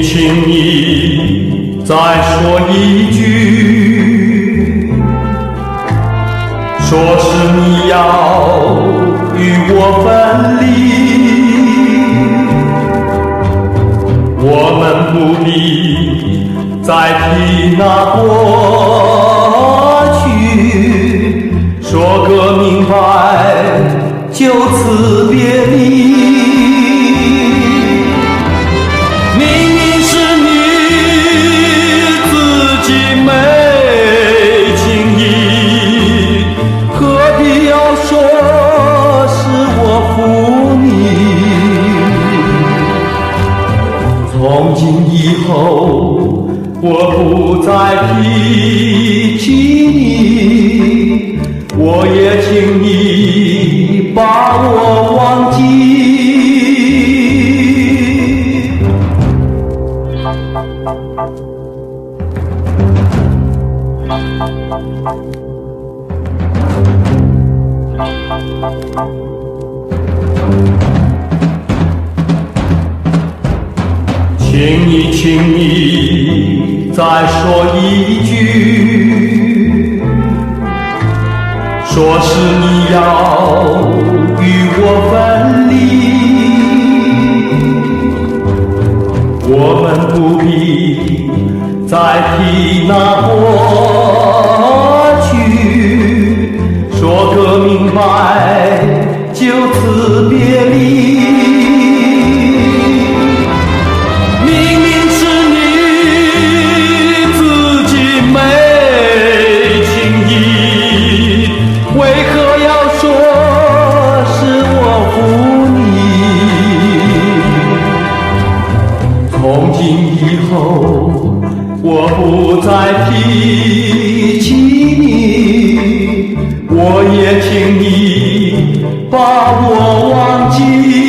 请你再说一句，说是你要与我分离，我们不必再提那过去，说个明白，就此别离。从今以后，我不再提起你，我也请你把我忘记。请你再说一句，说是你要与我分离，我们不必再提那过去，说个明白，就此别离。从今以后，我不再提起你，我也请你把我忘记。